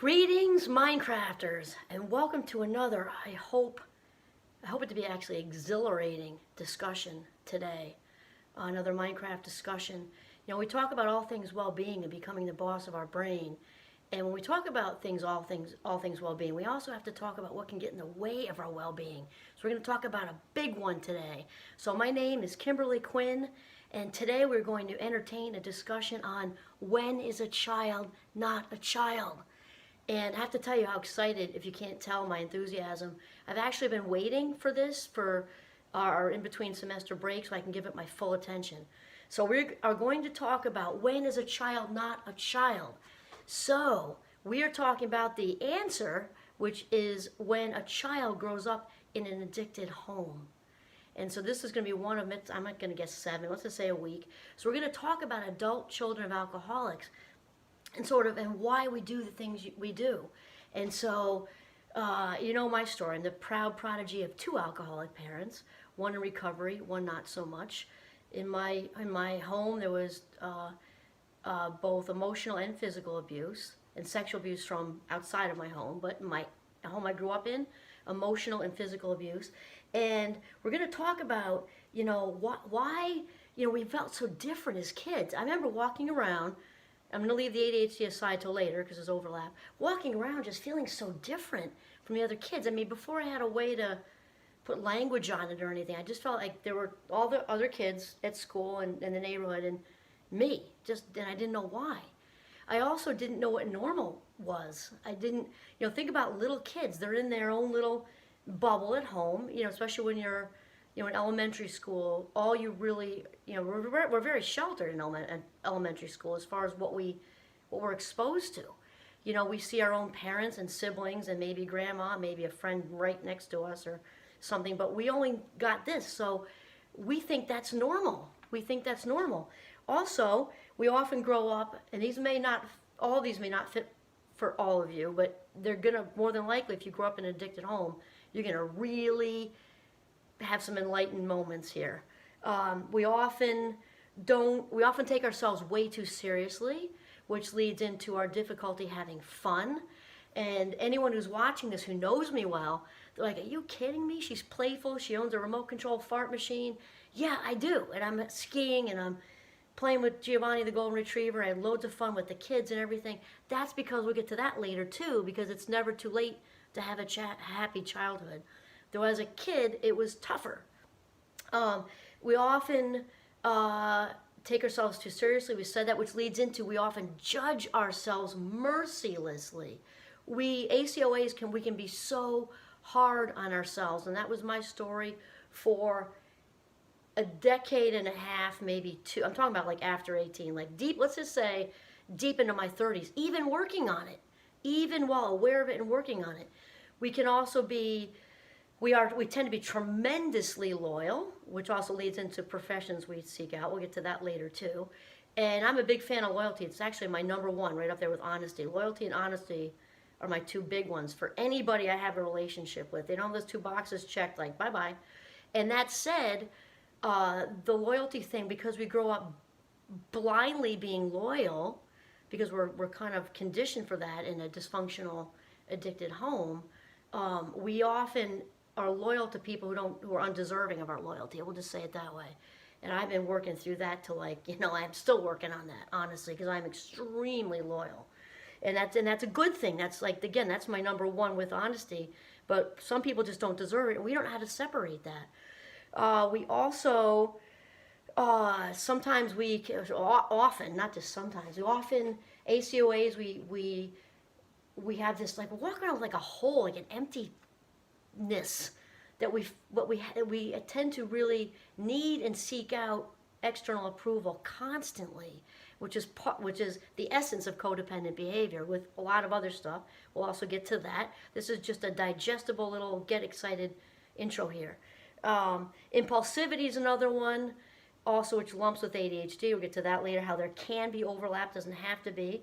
Greetings, Minecrafters, and welcome to another, I hope it to be actually exhilarating discussion today. Another Minecraft discussion. You know, we talk about all things well-being and becoming the boss of our brain. And when we talk about all things well-being, we also have to talk about what can get in the way of our well-being. So we're going to talk about a big one today. So my name is Kimberly Quinn, and today we're going to entertain a discussion on when is a child not a child. And I have to tell you how excited, if you can't tell my enthusiasm, I've actually been waiting for this for our in-between semester break so I can give it my full attention. So we are going to talk about when is a child not a child. So we are talking about the answer, which is when a child grows up in an addicted home. And so this is going to be one of, I'm not going to guess 7, let's just say a week. So we're going to talk about adult children of alcoholics and why we do the things we do. And so, you know my story. I'm the proud prodigy of 2 alcoholic parents, one in recovery, one not so much. In my home, there was both emotional and physical abuse and sexual abuse from outside of my home. But in my home I grew up in, emotional and physical abuse. And we're going to talk about, you know, why, you know, we felt so different as kids. I remember walking around. I'm going to leave the ADHD aside till later because there's overlap. Walking around just feeling so different from the other kids. I mean, before I had a way to put language on it or anything, I just felt like there were all the other kids at school and in the neighborhood and me. And I didn't know why. I also didn't know what normal was. I didn't, you know, think about little kids. They're in their own little bubble at home, you know, especially when you're, you know, in elementary school. All you really, you know, we're very sheltered in elementary school as far as what we're exposed to. You know, we see our own parents and siblings and maybe grandma, maybe a friend right next to us or something, but we only got this, so we think that's normal. We think that's normal. Also, we often grow up, and all these may not fit for all of you, but they're gonna, more than likely, if you grow up in an addicted home, you're gonna really have some enlightened moments here. We often take ourselves way too seriously, which leads into our difficulty having fun. And anyone who's watching this who knows me well, they're like, are you kidding me? She's playful, she owns a remote control fart machine. Yeah, I do. And I'm skiing and I'm playing with Giovanni the golden retriever. I had loads of fun with the kids and everything. That's because we'll get to that later too, because it's never too late to have a happy childhood. Though as a kid, it was tougher. We often take ourselves too seriously. We said that, which leads into we often judge ourselves mercilessly. We ACOAs we can be so hard on ourselves, and that was my story for a decade and a half, maybe 2. I'm talking about like after 18, like deep. Let's just say deep into my 30s, even working on it, even while aware of it and working on it. We can also be. We tend to be tremendously loyal, which also leads into professions we seek out. We'll get to that later too. And I'm a big fan of loyalty. It's actually my number 1, right up there with honesty. Loyalty and honesty are my 2 big ones for anybody I have a relationship with. They don't have those 2 boxes checked, like bye-bye. And that said, the loyalty thing, because we grow up blindly being loyal, because we're kind of conditioned for that in a dysfunctional, addicted home, we often are loyal to people who are undeserving of our loyalty. We'll just say it that way. And I've been working through that to, like, you know, I'm still working on that, honestly, because I'm extremely loyal. And that's a good thing. That's like, again, that's my number 1 with honesty. But some people just don't deserve it, and we don't know how to separate that. We also, sometimes often, not just sometimes, we often, ACOAs, we have this, like, we walk around with like a hole, like an emptiness that we tend to really need and seek out external approval constantly, which is the essence of codependent behavior with a lot of other stuff. We'll also get to that. This is just a digestible little get excited intro here. Impulsivity is another one, also, which lumps with ADHD. We'll get to that later, how there can be overlap, doesn't have to be.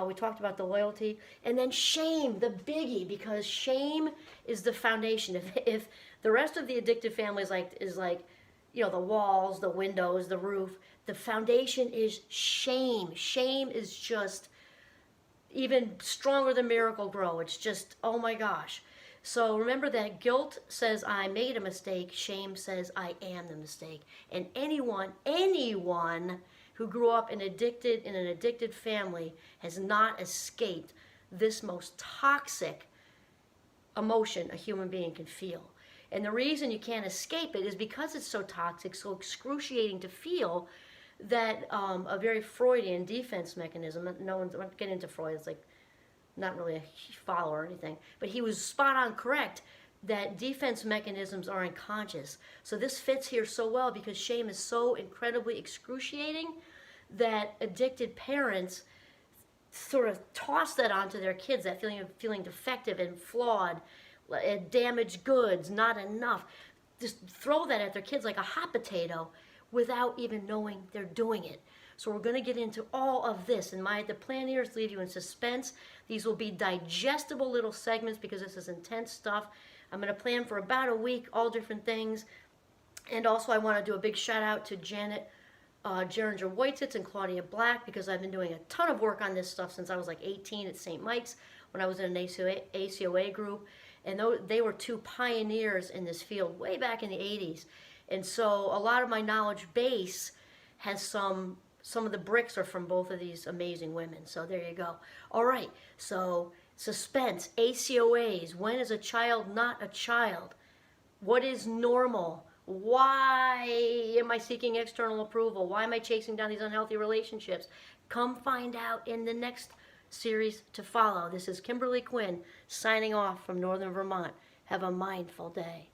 We talked about the loyalty. And then shame, the biggie, because shame is the foundation. If the rest of the addictive family is like, you know, the walls, the windows, the roof, the foundation is shame. Shame is just even stronger than Miracle-Gro. It's just, oh my gosh. So remember that guilt says I made a mistake, shame says I am the mistake. And anyone who grew up in an addicted family has not escaped this most toxic emotion a human being can feel. And the reason you can't escape it is because it's so toxic, so excruciating to feel, that a very Freudian defense mechanism, no one's, I'm not getting into Freud, it's like not really a follower or anything, but he was spot on correct that defense mechanisms are unconscious. So this fits here so well because shame is so incredibly excruciating that addicted parents sort of toss that onto their kids, that feeling of feeling defective and flawed, damaged goods, not enough. Just throw that at their kids like a hot potato without even knowing they're doing it. So we're going to get into all of this, and the plan here is to leave you in suspense. These will be digestible little segments because this is intense stuff. I'm going to plan for about a week, all different things. And also I want to do a big shout out to Janet Geringer-Woitzitz and Claudia Black, because I've been doing a ton of work on this stuff since I was like 18 at St. Mike's when I was in an ACOA group. And they were two pioneers in this field way back in the 80s. And so a lot of my knowledge base has some of the bricks are from both of these amazing women. So there you go. All right, so suspense, ACOAs, when is a child not a child? What is normal? Why am I seeking external approval? Why am I chasing down these unhealthy relationships? Come find out in the next series to follow. This is Kimberly Quinn signing off from Northern Vermont. Have a mindful day.